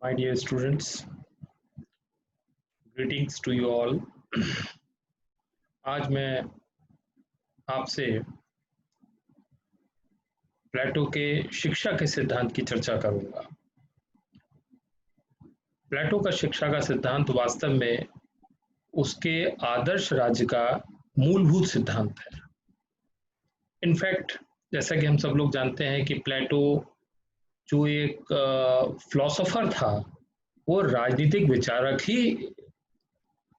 My dear students, greetings to you all. आज मैं आपसे प्लेटो के शिक्षा के सिद्धांत की चर्चा करूंगा। प्लेटो का शिक्षा का सिद्धांत वास्तव में उसके आदर्श राज्य का मूलभूत सिद्धांत है। इनफैक्ट जैसा कि हम सब लोग जानते हैं कि प्लेटो जो एक फिलोसोफर था, वो राजनीतिक विचारक ही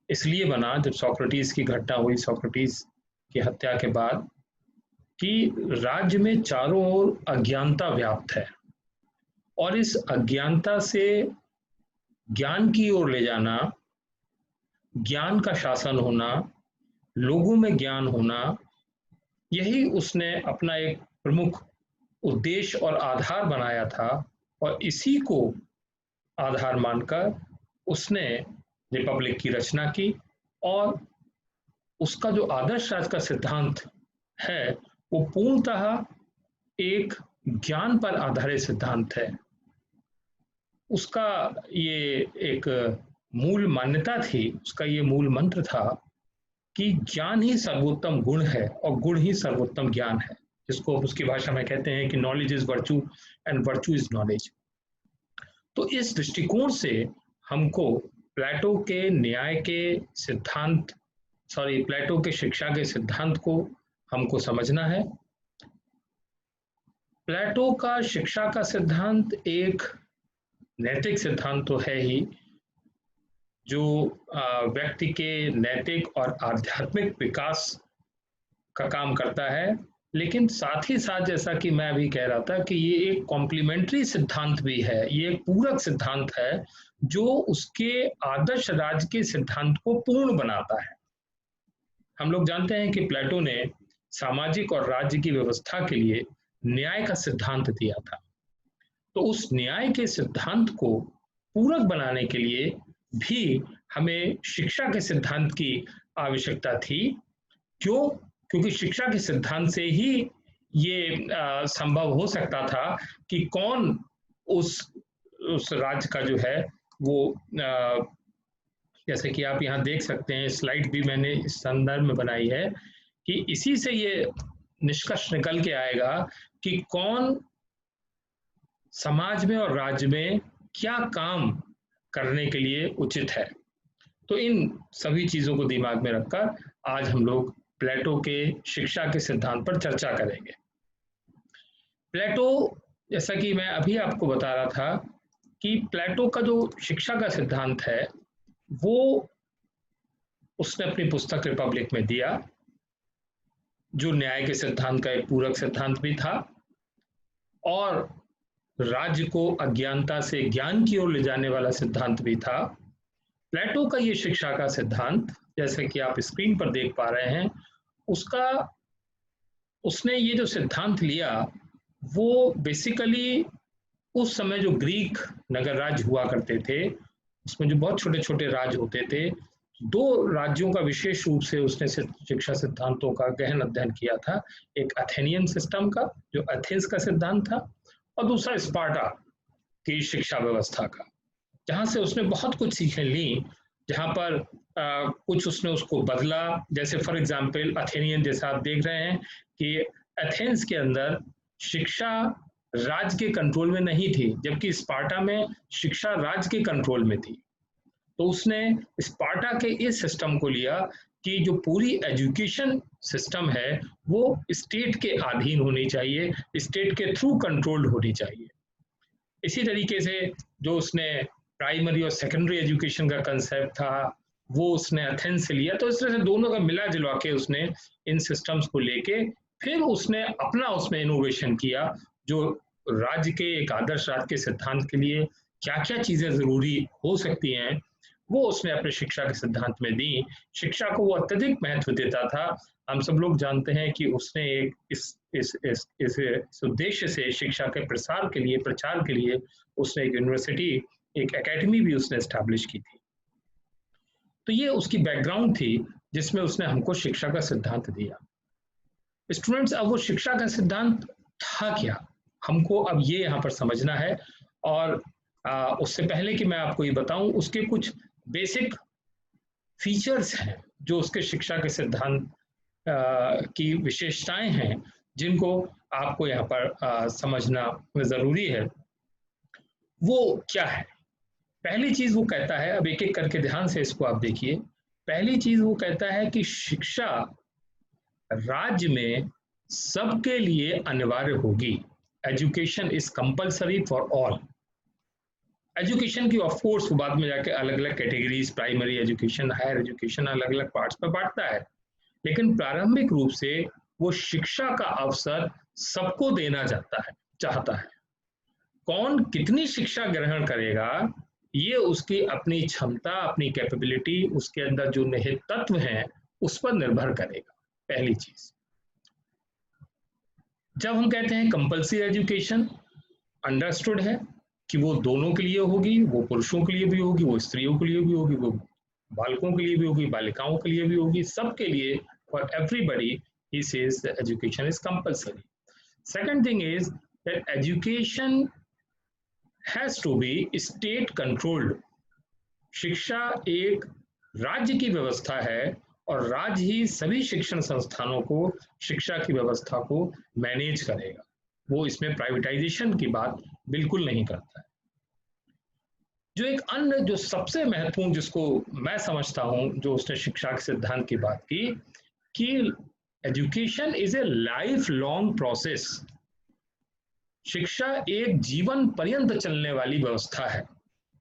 इसलिए बना जब सोक्रेटिस की घटना हुई, सोक्रेटिस की हत्या के बाद, कि राज्य में चारों ओर अज्ञानता व्याप्त है और इस अज्ञानता से ज्ञान की ओर ले जाना, ज्ञान का शासन होना, लोगों में ज्ञान होना, यही उसने अपना एक प्रमुख उद्देश्य और आधार बनाया था। और इसी को आधार मानकर उसने रिपब्लिक की रचना की और उसका जो आदर्श राज का सिद्धांत है वो पूर्णतः एक ज्ञान पर आधारित सिद्धांत है। उसका ये एक मूल मान्यता थी, उसका ये मूल मंत्र था कि ज्ञान ही सर्वोत्तम गुण है और गुण ही सर्वोत्तम ज्ञान है, जिसको उसकी भाषा में कहते हैं कि knowledge is virtue and virtue is knowledge. तो इस दृष्टिकोण से हमको प्लेटो के न्याय के सिद्धांत प्लेटो के शिक्षा के सिद्धांत को हमको समझना है। प्लेटो का शिक्षा का सिद्धांत एक नैतिक सिद्धांत तो है ही, जो व्यक्ति के नैतिक और आध्यात्मिक विकास का काम करता है, लेकिन साथ ही साथ जैसा कि मैं अभी कह रहा था कि ये एक कॉम्प्लीमेंट्री सिद्धांत भी है, ये एक पूरक सिद्धांत है जो उसके आदर्श राज के सिद्धांत को पूर्ण बनाता है। हम लोग जानते हैं कि प्लेटो ने सामाजिक और राज्य की व्यवस्था के लिए न्याय का सिद्धांत दिया था। तो उस न्याय के सिद्धांत को पूरक बनाने के लिए भी हमें शिक्षा के सिद्धांत की आवश्यकता थी। क्यों? क्योंकि शिक्षा के सिद्धांत से ही ये संभव हो सकता था कि कौन उस राज्य का जो है वो जैसे कि आप यहाँ देख सकते हैं, स्लाइड भी मैंने इस संदर्भ में बनाई है कि इसी से ये निष्कर्ष निकल के आएगा कि कौन समाज में और राज्य में क्या काम करने के लिए उचित है। तो इन सभी चीजों को दिमाग में रखकर आज हम लोग प्लेटो के शिक्षा के सिद्धांत पर चर्चा करेंगे। प्लेटो, जैसा कि मैं अभी आपको बता रहा था कि प्लेटो का जो शिक्षा का सिद्धांत है वो उसने अपनी पुस्तक रिपब्लिक में दिया, जो न्याय के सिद्धांत का एक पूरक सिद्धांत भी था और राज्य को अज्ञानता से ज्ञान की ओर ले जाने वाला सिद्धांत भी था। प्लेटो का ये शिक्षा का सिद्धांत, जैसे कि आप स्क्रीन पर देख पा रहे हैं, उसने ये जो सिद्धांत लिया वो बेसिकली उस समय जो ग्रीक नगर राज्य हुआ करते थे, उसमें जो बहुत छोटे छोटे राज्य होते थे, दो राज्यों का विशेष रूप से उसने शिक्षा सिद्धांतों का गहन अध्ययन किया था। एक एथेनियन सिस्टम का, जो एथेंस का सिद्धांत था, और दूसरा स्पार्टा की शिक्षा व्यवस्था का, जहां से उसने बहुत कुछ सीखें ली, जहां पर कुछ उसने उसको बदला। जैसे फॉर एग्जाम्पल एथेनियन, जैसा आप देख रहे हैं कि एथेंस के अंदर शिक्षा राज्य के कंट्रोल में नहीं थी, जबकि स्पार्टा में शिक्षा राज्य के कंट्रोल में थी। तो उसने स्पार्टा के इस सिस्टम को लिया कि जो पूरी एजुकेशन सिस्टम है वो स्टेट के अधीन होनी चाहिए, स्टेट के थ्रू कंट्रोल्ड होनी चाहिए। इसी तरीके से जो उसने प्राइमरी और सेकेंडरी एजुकेशन का कंसेप्ट था वो उसने एथेंस से लिया। तो इस तरह से दोनों का मिला जुला के उसने इन सिस्टम्स को लेके फिर उसने अपना उसमें इनोवेशन किया, जो राज्य के एक आदर्श राज्य के सिद्धांत के लिए क्या क्या चीजें जरूरी हो सकती हैं वो उसने अपने शिक्षा के सिद्धांत में दी। शिक्षा को वो अत्यधिक महत्व देता था। हम सब लोग जानते हैं कि उसने एक इस उद्देश्य से शिक्षा के प्रसार के लिए, प्रचार के लिए उसने एक यूनिवर्सिटी, एक एकेडमी भी उसने एस्टैब्लिश की थी। तो ये उसकी बैकग्राउंड थी जिसमें उसने हमको शिक्षा का सिद्धांत दिया। स्टूडेंट्स, अब वो शिक्षा का सिद्धांत था क्या, हमको अब ये यहाँ पर समझना है। और उससे पहले कि मैं आपको ये बताऊं, उसके कुछ बेसिक फीचर्स हैं जो उसके शिक्षा के सिद्धांत की विशेषताएं हैं, जिनको आपको यहाँ पर समझना ज़रूरी है। वो क्या है? पहली चीज वो कहता है, अब एक एक करके ध्यान से इसको आप देखिए। पहली चीज वो कहता है कि शिक्षा राज्य में सबके लिए अनिवार्य होगी। Education is compulsory for all. Education की ऑफ कोर्स बाद में जाके अलग अलग categories, primary education, higher education, अलग अलग पार्ट्स पर बांटता है, लेकिन प्रारंभिक रूप से वो शिक्षा का अवसर सबको देना चाहता है। कौन कितनी शिक्षा ग्रहण करेगा, ये उसकी अपनी क्षमता, अपनी कैपेबिलिटी, उसके अंदर जो निहित तत्व हैं उस पर निर्भर करेगा। पहली चीज, जब हम कहते हैं कंपल्सरी एजुकेशन, अंडरस्टूड है कि वो दोनों के लिए होगी, वो पुरुषों के लिए भी होगी, वो स्त्रियों के लिए भी होगी, वो बालकों के लिए भी होगी, बालिकाओं के लिए भी होगी, सबके लिए, for everybody he says the education is compulsory. Second thing is that education has to be state controlled. शिक्षा एक राज्य की व्यवस्था है और राज्य ही सभी शिक्षण संस्थानों को, शिक्षा की व्यवस्था को मैनेज करेगा। वो इसमें प्राइवेटाइजेशन की बात बिल्कुल नहीं करता है। जो एक अन्य, जो सबसे महत्वपूर्ण, जिसको मैं समझता हूं, जो उसने शिक्षा के सिद्धांत की बात की, कि education is a life long process. शिक्षा एक जीवन पर्यंत चलने वाली व्यवस्था है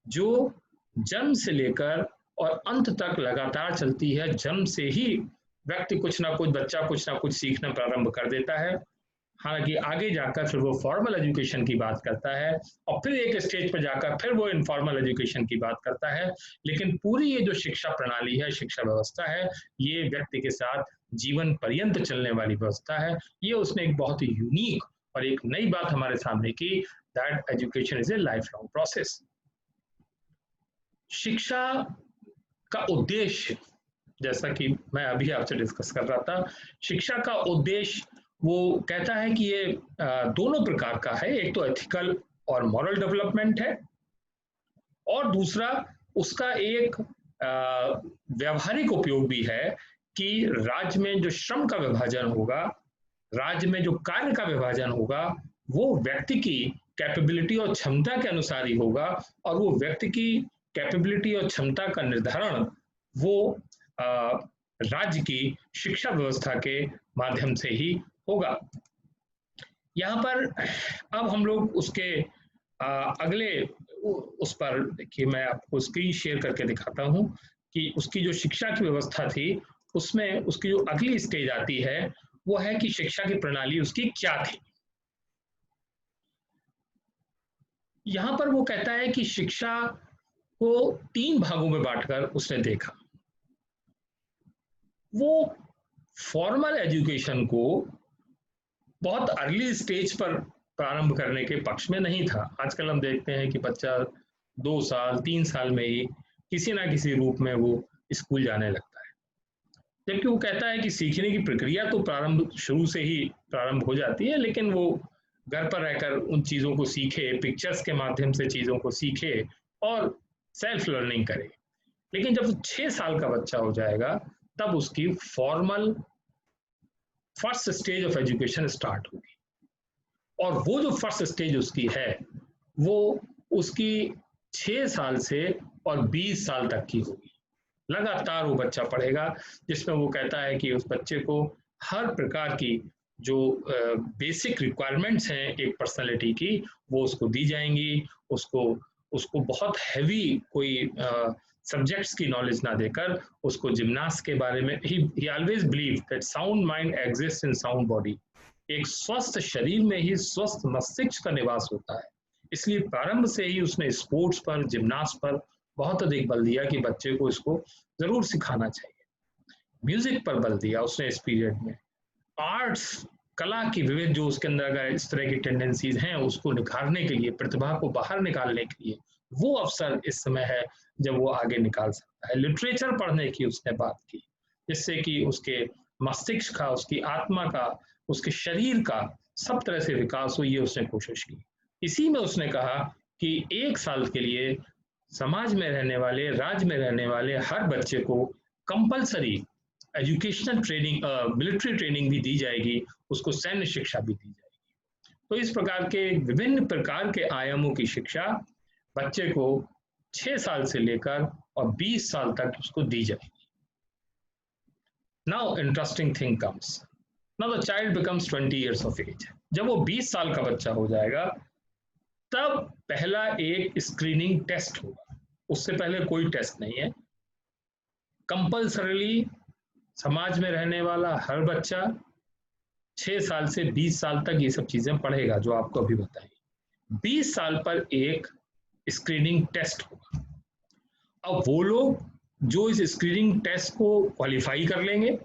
जो जन्म से लेकर और अंत तक लगातार चलती है। जन्म से ही व्यक्ति कुछ ना कुछ, बच्चा कुछ ना कुछ सीखना प्रारंभ कर देता है। हालांकि आगे जाकर फिर वो फॉर्मल एजुकेशन की बात करता है और फिर एक स्टेज पर जाकर फिर वो इनफॉर्मल एजुकेशन की बात करता है। लेकिन पूरी ये जो शिक्षा प्रणाली है, शिक्षा व्यवस्था है, ये व्यक्ति के साथ जीवन पर्यंत चलने वाली व्यवस्था है। ये उसने एक बहुत ही यूनिक और एक नई बात हमारे सामने की, that education is a life long process. शिक्षा का उद्देश्य, जैसा कि मैं अभी आपसे डिस्कस कर रहा था, शिक्षा का उद्देश्य वो कहता है कि ये दोनों प्रकार का है। एक तो एथिकल और मॉरल डेवलपमेंट है, और दूसरा उसका एक व्यवहारिक उपयोग भी है कि राज्य में जो श्रम का विभाजन होगा, राज्य में जो कार्य का विभाजन होगा, वो व्यक्ति की कैपेबिलिटी और क्षमता के अनुसार ही होगा, और वो व्यक्ति की कैपेबिलिटी और क्षमता का निर्धारण वो राज्य की शिक्षा व्यवस्था के माध्यम से ही होगा। यहाँ पर अब हम लोग उसके अगले उस पर देखिए, मैं आपको स्क्रीन शेयर करके दिखाता हूँ कि उसकी जो शिक्षा की व्यवस्था थी, उसमें उसकी जो अगली स्टेज आती है वो है कि शिक्षा की प्रणाली उसकी क्या थी। यहाँ पर वो कहता है कि शिक्षा को 3 भागों में बांटकर उसने देखा। वो फॉर्मल एजुकेशन को बहुत अर्ली स्टेज पर प्रारंभ करने के पक्ष में नहीं था। आजकल हम देखते हैं कि बच्चा 2 साल 3 साल में ही किसी ना किसी रूप में वो स्कूल जाने लगता है, जबकि वो कहता है कि सीखने की प्रक्रिया तो प्रारंभ शुरू से ही प्रारंभ हो जाती है, लेकिन वो घर पर रहकर उन चीज़ों को सीखे, पिक्चर्स के माध्यम से चीज़ों को सीखे और सेल्फ लर्निंग करे। लेकिन जब 6 साल का बच्चा हो जाएगा, तब उसकी formal first stage of education start होगी, और वो जो फर्स्ट स्टेज उसकी है, वो उसकी 6 साल से और 20 साल तक की होगी। लगातार वो बच्चा पढ़ेगा, जिसमें वो कहता है कि उस बच्चे को हर प्रकार की जो बेसिक रिक्वायरमेंट्स हैं एक पर्सनालिटी की, वो उसको दी जाएंगी। उसको उसको बहुत हैवी कोई सब्जेक्ट्स की नॉलेज ना देकर उसको जिम्नास्ट के बारे में, ही always believe that sound mind exist in sound body. एक स्वस्थ शरीर में ही स्वस्थ मस्तिष्क का निवास होता है। इसलिए प्रारंभ से ही उसने स्पोर्ट्स पर, जिम्नास्ट पर बहुत अधिक बल दिया कि बच्चे को इसको जरूर सिखाना चाहिए। म्यूजिक पर बल दिया उसने इस पीरियड में। आर्ट्स, कला की विविध जो उसके अंदर अगर इस तरह की टेंडेंसीज हैं, उसको निखारने के लिए, प्रतिभा को बाहर निकालने के लिए वो अवसर इस समय है जब वो आगे निकाल सकता है। लिटरेचर पढ़ने की उसने बात की, जिससे कि उसके मस्तिष्क का, उसकी आत्मा का, उसके शरीर का सब तरह से विकास हो, ये उसने कोशिश की। इसी में उसने कहा कि 1 साल के लिए समाज में रहने वाले, राज्य में रहने वाले हर बच्चे को compulsory educational training, military training भी दी जाएगी, उसको सैन्य शिक्षा भी दी जाएगी। तो इस प्रकार के विभिन्न प्रकार के आयामों की शिक्षा बच्चे को 6 साल से लेकर और 20 साल तक उसको दी जाएगी। Now interesting thing comes, now the child becomes 20 years of age। जब वो 20 साल का बच्चा हो जाएगा तब पहला एक स्क्रीनिंग टेस्ट होगा, उससे पहले कोई टेस्ट नहीं है। कंपल्सरीली समाज में रहने वाला हर बच्चा 6 साल से 20 साल तक ये सब चीजें पढ़ेगा जो आपको अभी बताई। 20 साल पर एक स्क्रीनिंग टेस्ट होगा। अब वो लोग जो इस स्क्रीनिंग टेस्ट को क्वालिफाई कर लेंगे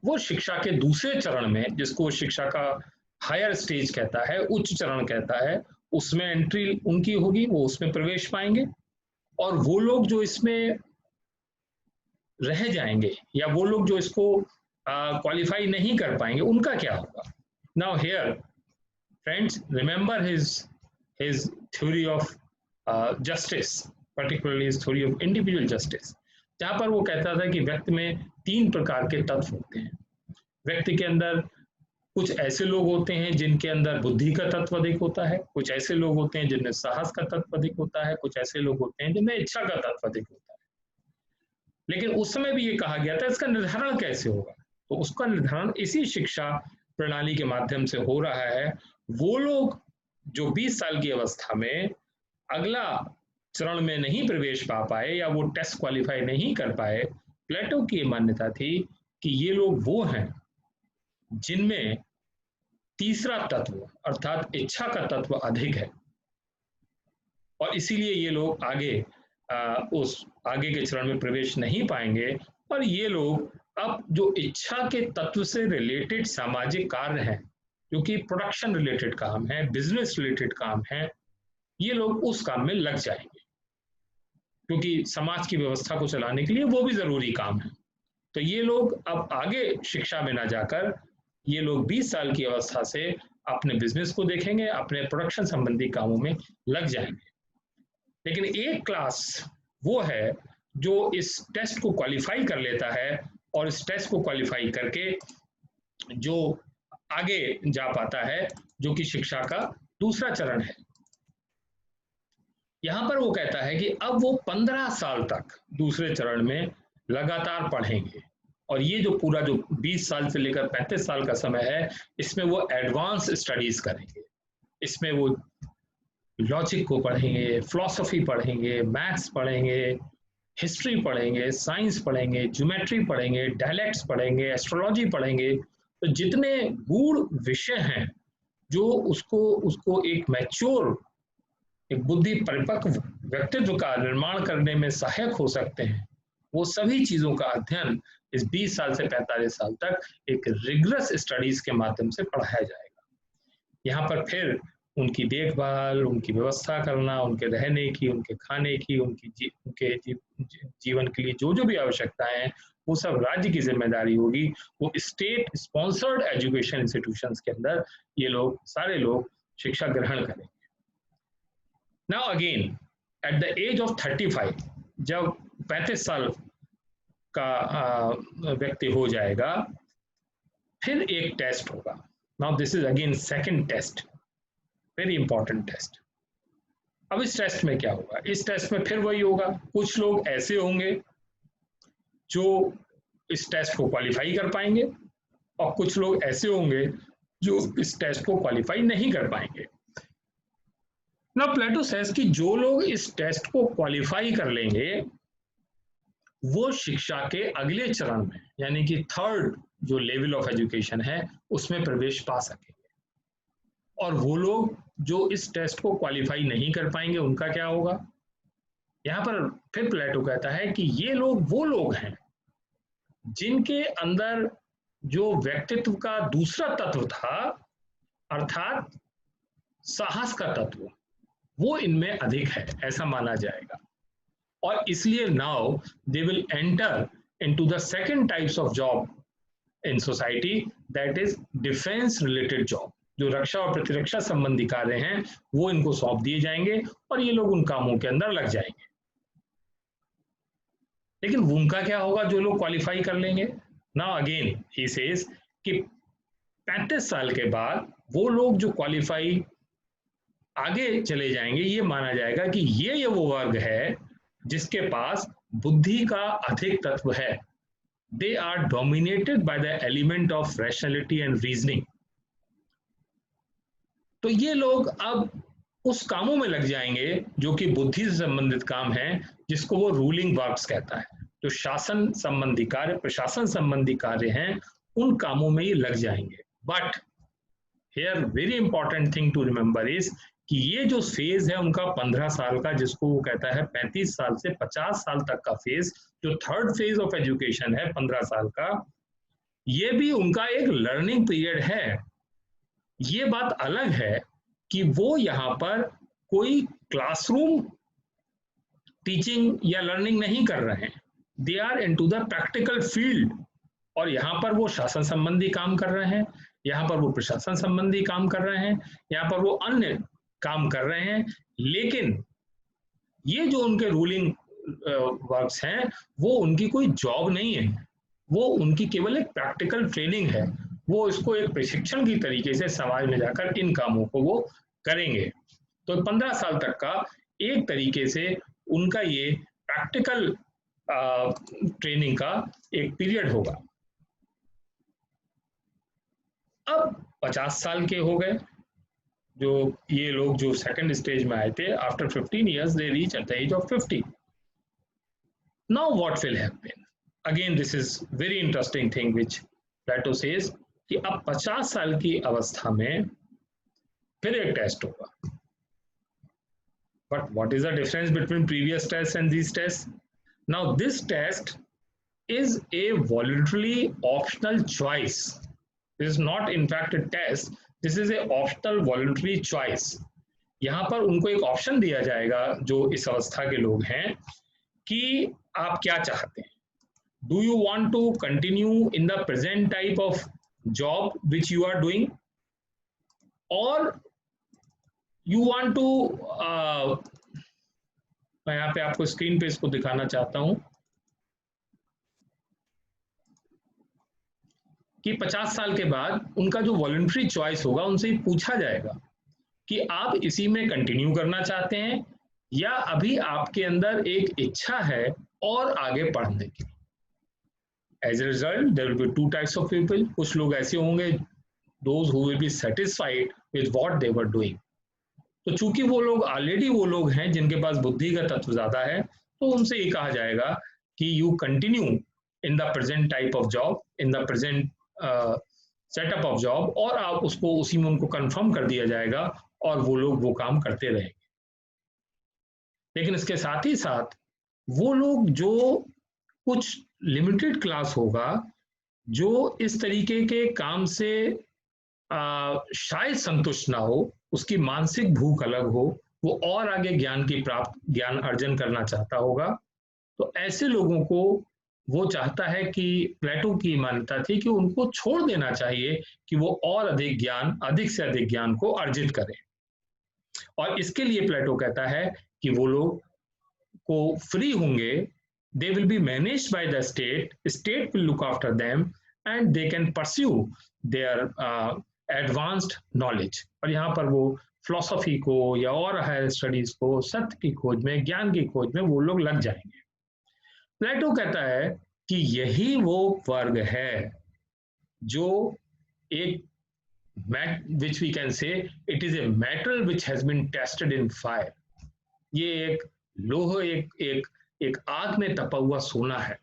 वो शिक्षा के दूसरे चरण में, जिसको शिक्षा का हायर स्टेज कहता है, उच्च चरण कहता है, उसमें एंट्री उनकी होगी, वो उसमें प्रवेश पाएंगे। और वो लोग जो इसमें रह जाएंगे या वो लोग जो इसको क्वालिफाई नहीं कर पाएंगे उनका क्या होगा? Now here friends, remember his theory of justice, particularly his theory of individual justice, जहां पर वो कहता था कि व्यक्ति में 3 प्रकार के तत्व होते हैं। व्यक्ति के अंदर कुछ ऐसे लोग होते हैं जिनके अंदर बुद्धि का तत्व अधिक होता है, कुछ ऐसे लोग होते हैं जिनमें साहस का तत्व अधिक होता है, कुछ ऐसे लोग होते हैं जिनमें इच्छा का तत्व अधिक होता है। लेकिन उस समय भी ये कहा गया था इसका निर्धारण कैसे होगा, तो उसका निर्धारण इसी शिक्षा प्रणाली के माध्यम से हो रहा है। वो लोग जो 20 साल की अवस्था में अगला चरण में नहीं प्रवेश पा पाए या वो टेस्ट क्वालिफाई नहीं कर पाए, प्लेटो की मान्यता थी कि ये लोग वो हैं जिनमें तीसरा तत्व अर्थात इच्छा का तत्व अधिक है, और इसीलिए ये लोग उस आगे के चरण में प्रवेश नहीं पाएंगे। और ये लोग अब जो इच्छा के तत्व से रिलेटेड सामाजिक कार्य हैं, क्योंकि प्रोडक्शन रिलेटेड काम है, बिजनेस रिलेटेड काम है, ये लोग उस काम में लग जाएंगे, क्योंकि समाज की व्यवस्था को चलाने के लिए वो भी जरूरी काम है। तो ये लोग अब आगे शिक्षा में ना जाकर ये लोग 20 साल की अवस्था से अपने बिजनेस को देखेंगे, अपने प्रोडक्शन संबंधी कामों में लग जाएंगे। लेकिन एक क्लास वो है जो इस टेस्ट को क्वालिफाई कर लेता है और इस टेस्ट को क्वालिफाई करके जो आगे जा पाता है, जो कि शिक्षा का दूसरा चरण है। यहां पर वो कहता है कि अब वो 15 साल तक दूसरे चरण में लगातार पढ़ेंगे, और ये जो पूरा जो 20 साल से लेकर 35 साल का समय है, इसमें वो एडवांस स्टडीज करेंगे। इसमें वो लॉजिक को पढ़ेंगे, फिलॉसफी पढ़ेंगे, मैथ्स पढ़ेंगे, हिस्ट्री पढ़ेंगे, साइंस पढ़ेंगे, ज्योमेट्री पढ़ेंगे, डायलेक्ट्स पढ़ेंगे, एस्ट्रोलॉजी पढ़ेंगे। तो जितने गूढ़ विषय हैं जो उसको एक मैच्योर, एक बुद्धि परिपक्व व्यक्तित्व का निर्माण करने में सहायक हो सकते हैं, वो सभी चीजों का अध्ययन इस 20 साल से 45 साल तक एक रिगरस स्टडीज के माध्यम से पढ़ाया जाएगा। यहाँ पर फिर उनकी देखभाल, उनकी व्यवस्था करना, उनके रहने की, उनके खाने की, उनके जीवन के लिए जो जो भी आवश्यकताएं हैं, वो सब राज्य की जिम्मेदारी होगी। वो स्टेट स्पॉन्सर्ड एजुकेशन इंस्टीट्यूशंस के अंदर ये लोग सारे लोग शिक्षा ग्रहण करेंगे। Now again at the age of 35, जब 35 साल का व्यक्ति हो जाएगा, फिर एक टेस्ट होगा। Now this is again second test, very important test. अब इस टेस्ट में क्या होगा? इस टेस्ट में फिर वही होगा, कुछ लोग ऐसे होंगे जो इस टेस्ट को क्वालिफाई कर पाएंगे और कुछ लोग ऐसे होंगे जो इस टेस्ट को क्वालिफाई नहीं कर पाएंगे। नाउ प्लेटो सेज कि जो लोग इस टेस्ट को क्वालिफाई कर लेंगे वो शिक्षा के अगले चरण में, यानी कि थर्ड जो लेवल ऑफ एजुकेशन है, उसमें प्रवेश पा सकेंगे। और वो लोग जो इस टेस्ट को क्वालिफाई नहीं कर पाएंगे उनका क्या होगा? यहाँ पर फिर प्लेटो कहता है कि ये लोग वो लोग हैं जिनके अंदर जो व्यक्तित्व का दूसरा तत्व था, अर्थात साहस का तत्व, वो इनमें अधिक है, ऐसा माना जाएगा। और इसलिए now they will enter into the second types of job in society, that is defence related job. जो रक्षा और प्रतिरक्षा संबंधी कार्य हैं वो इनको सौंप दिए जाएंगे और ये लोग उन कामों के अंदर लग जाएंगे। लेकिन उनका क्या होगा जो लोग क्वालिफाई कर लेंगे? नाउ अगेन ही सेज कि 35 साल के बाद वो लोग जो क्वालिफाई आगे चले जाएंगे, ये माना जाएगा कि ये वो वर्ग है जिसके पास बुद्धि का अधिक तत्व है। They are dominated by the element of rationality and reasoning. तो ये लोग अब उस कामों में लग जाएंगे जो कि बुद्धि से संबंधित काम है, जिसको वो रूलिंग वर्क्स कहता है। जो शासन संबंधी कार्य, प्रशासन संबंधी कार्य हैं, उन कामों में ये लग जाएंगे। But here very important thing to remember is कि ये जो फेज है उनका 15 साल का, जिसको वो कहता है 35 साल से 50 साल तक का फेज, जो थर्ड फेज ऑफ एजुकेशन है 15 साल का, ये भी उनका एक लर्निंग पीरियड है। ये बात अलग है कि वो यहाँ पर कोई क्लासरूम टीचिंग या लर्निंग नहीं कर रहे हैं, they are into the practical field. और यहाँ पर वो शासन संबंधी काम कर रहे हैं, यहाँ पर वो प्रशासन संबंधी काम कर रहे हैं, यहाँ पर वो अन्य काम कर रहे हैं। लेकिन ये जो उनके रूलिंग वर्क्स हैं वो उनकी कोई जॉब नहीं है, वो उनकी केवल एक प्रैक्टिकल ट्रेनिंग है। वो इसको एक प्रशिक्षण की तरीके से समाज में जाकर इन कामों को वो करेंगे। तो 15 साल तक का एक तरीके से उनका ये प्रैक्टिकल ट्रेनिंग का एक पीरियड होगा। अब 50 साल के हो गए जो ये लोग जो सेकंड स्टेज में आए थे, after 15 years they reach at the age of 50. Now what will happen? Again this is very interesting thing which Plato says कि अब 50 साल की अवस्था में फिर एक टेस्ट होगा। But what is the difference between previous tests and these tests? Now this test is a voluntarily optional choice. This is not in fact a test, this is a optional voluntary choice. यहाँ पर उनको एक option दिया जाएगा जो इस अवस्था के लोग हैं कि आप क्या चाहते हैं। Do you want to continue in the present type of job which you are doing, or you want to मैं यहाँ पे आपको स्क्रीन पे इसको दिखाना चाहता हूँ कि 50 साल के बाद उनका जो वॉलंटरी चॉइस होगा उनसे ही पूछा जाएगा कि आप इसी में कंटिन्यू करना चाहते हैं या अभी आपके अंदर एक इच्छा है और आगे बढ़ने की। As a result there will be two types of people. कुछ लोग ऐसे होंगे those who will be satisfied with what they were doing. तो चूंकि वो लोग ऑलरेडी वो लोग हैं जिनके पास बुद्धि का तत्व ज्यादा है, तो उनसे ये कहा जाएगा कि you continue in the present type of job, in the present setup of job, और आप उसको उसी में उनको कंफर्म कर दिया जाएगा और वो लोग वो काम करते रहेंगे। लेकिन इसके साथ ही साथ वो लोग जो कुछ लिमिटेड क्लास होगा जो इस तरीके के काम से शायद संतुष्ट ना हो, उसकी मानसिक भूख अलग हो, वो और आगे ज्ञान अर्जन करना चाहता होगा, तो ऐसे लोगों को वो चाहता है कि प्लेटो की मान्यता थी कि उनको छोड़ देना चाहिए कि वो और अधिक से अधिक ज्ञान को अर्जित करें। और इसके लिए प्लेटो कहता है कि वो लोग को फ्री होंगे, they will be managed by the state, state will look after them and they can pursue there advanced knowledge. और यहाँ पर वो फिलोसफी को या और हायर स्टडीज को, सत्य की खोज में, ज्ञान की खोज में वो लोग लग जाएंगे। प्लेटो कहता है कि यही वो वर्ग है जो एक which we can say it is a metal which has been tested in fire. ये एक लोह, एक आग में तपा हुआ सोना है,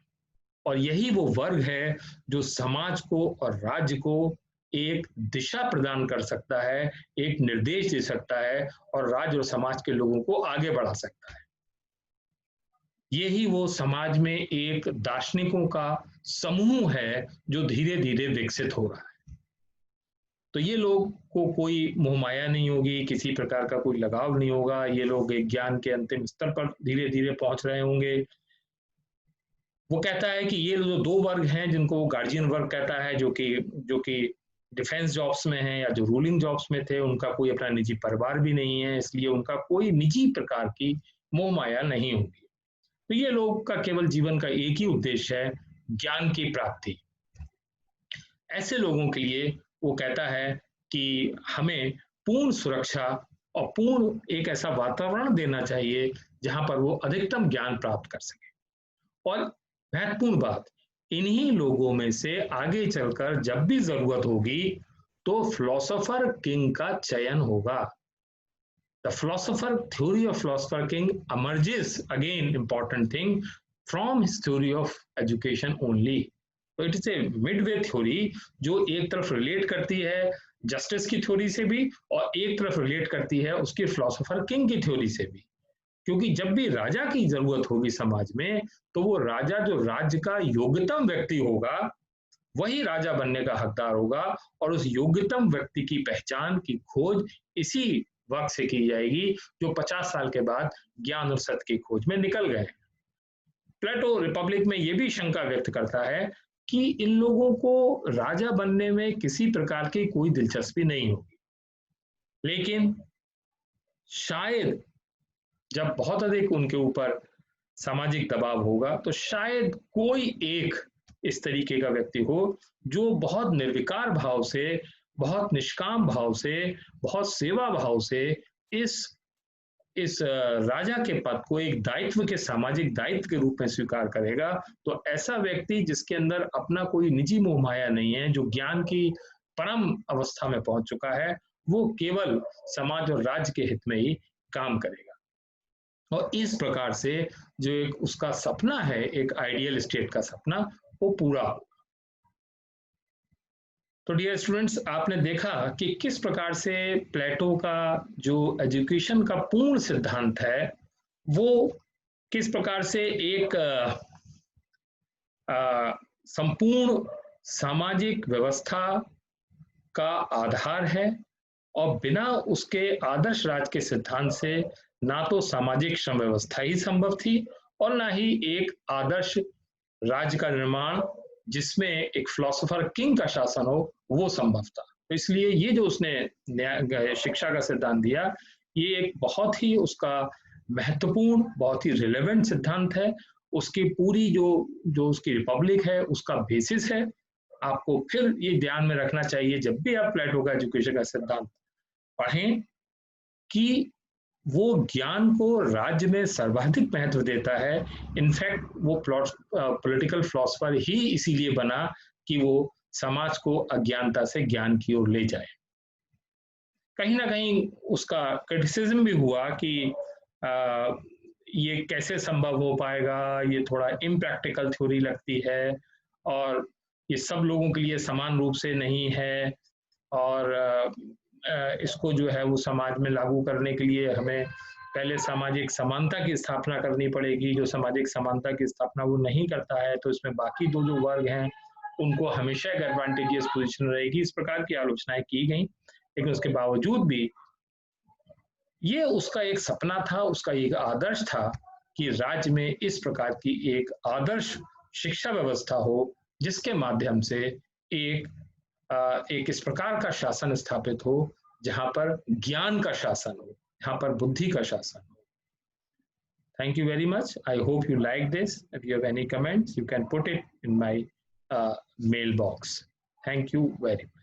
और यही वो वर्ग है जो समाज को और राज्य को एक दिशा प्रदान कर सकता है, एक निर्देश दे सकता है और राज्य और समाज के लोगों को आगे बढ़ा सकता है। यही वो समाज में एक दार्शनिकों का समूह है जो धीरे धीरे विकसित हो रहा है। तो ये लोग को कोई मोहमाया नहीं होगी, किसी प्रकार का कोई लगाव नहीं होगा, ये लोग एक ज्ञान के अंतिम स्तर पर धीरे धीरे पहुंच रहे होंगे। वो कहता है कि ये जो दो वर्ग हैं जिनको वो गार्जियन वर्ग कहता है, जो कि डिफेंस जॉब्स में हैं या जो रूलिंग जॉब्स में थे, उनका कोई अपना निजी परिवार भी नहीं है, इसलिए उनका कोई निजी प्रकार की मोह माया नहीं होगी। तो ये लोग का केवल जीवन का एक ही उद्देश्य है, ज्ञान की प्राप्ति। ऐसे लोगों के लिए वो कहता है कि हमें पूर्ण सुरक्षा और पूर्ण एक ऐसा वातावरण देना चाहिए जहां पर वो अधिकतम ज्ञान प्राप्त कर सके। और महत्वपूर्ण बात, इन्हीं लोगों में से आगे चलकर जब भी जरूरत होगी तो फिलोसोफर किंग का चयन होगा। The philosopher theory of philosopher king emerges, again important thing, from his theory of education only. तो it is a Midway theory जो एक तरफ रिलेट करती है जस्टिस की थ्योरी से भी और एक तरफ रिलेट करती है उसकी फिलोसोफर किंग की थ्योरी से भी। क्योंकि जब भी राजा की जरूरत होगी समाज में, तो वो राजा जो राज्य का योग्यतम व्यक्ति होगा वही राजा बनने का हकदार होगा, और उस योग्यतम व्यक्ति की पहचान की खोज इसी वक्त से की जाएगी जो 50 साल के बाद ज्ञान और सत्य की खोज में निकल गए। प्लेटो रिपब्लिक में यह भी शंका व्यक्त करता है कि इन लोगों को राजा बनने में किसी प्रकार की कोई दिलचस्पी नहीं होगी, लेकिन शायद जब बहुत अधिक उनके ऊपर सामाजिक दबाव होगा तो शायद कोई एक इस तरीके का व्यक्ति हो जो बहुत निर्विकार भाव से, बहुत निष्काम भाव से, बहुत सेवा भाव से इस राजा के पद को एक दायित्व के, सामाजिक दायित्व के रूप में स्वीकार करेगा। तो ऐसा व्यक्ति जिसके अंदर अपना कोई निजी मोह माया नहीं है, जो ज्ञान की परम अवस्था में पहुंच चुका है, वो केवल समाज और राज्य के हित में ही काम करेगा। और इस प्रकार से जो एक उसका सपना है, एक आइडियल स्टेट का सपना, वो पूरा होगा। तो डियर स्टूडेंट्स, आपने देखा कि किस प्रकार से प्लेटो का जो एजुकेशन का पूर्ण सिद्धांत है वो किस प्रकार से एक संपूर्ण सामाजिक व्यवस्था का आधार है, और बिना उसके आदर्श राज के सिद्धांत से ना तो सामाजिक श्रम व्यवस्था ही संभव थी और ना ही एक आदर्श राज्य का निर्माण जिसमें एक फिलोसोफर किंग का शासन हो वो संभव था। तो इसलिए ये जो उसने शिक्षा का सिद्धांत दिया, ये एक बहुत ही उसका महत्वपूर्ण, बहुत ही रिलेवेंट सिद्धांत है। उसकी पूरी जो उसकी रिपब्लिक है उसका बेसिस है। आपको फिर ये ध्यान में रखना चाहिए जब भी आप प्लेटो का एजुकेशन का सिद्धांत पढ़ें कि वो ज्ञान को राज्य में सर्वाधिक महत्व देता है। इनफैक्ट वो पॉलिटिकल फिलोसफर ही इसीलिए बना कि वो समाज को अज्ञानता से ज्ञान की ओर ले जाए। कहीं ना कहीं उसका क्रिटिसिज्म भी हुआ कि ये कैसे संभव हो पाएगा, ये थोड़ा इम्प्रैक्टिकल थ्योरी लगती है और ये सब लोगों के लिए समान रूप से नहीं है, और इसको जो है वो समाज में लागू करने के लिए हमें पहले सामाजिक समानता की स्थापना करनी पड़ेगी। जो सामाजिक समानता की स्थापना वो नहीं करता है तो इसमें बाकी दो जो वर्ग हैं उनको हमेशा एक एडवांटेजियस पोजीशन रहेगी। इस प्रकार की आलोचनाएं की गई, लेकिन उसके बावजूद भी ये उसका एक सपना था, उसका एक आदर्श था कि राज्य में इस प्रकार की एक आदर्श शिक्षा व्यवस्था हो जिसके माध्यम से एक इस प्रकार का शासन स्थापित हो जहां पर ज्ञान का शासन हो, जहां पर बुद्धि का शासन हो। Thank you very much. I hope you like this. If you have any comments, you can put it in my mailbox. Thank you very much.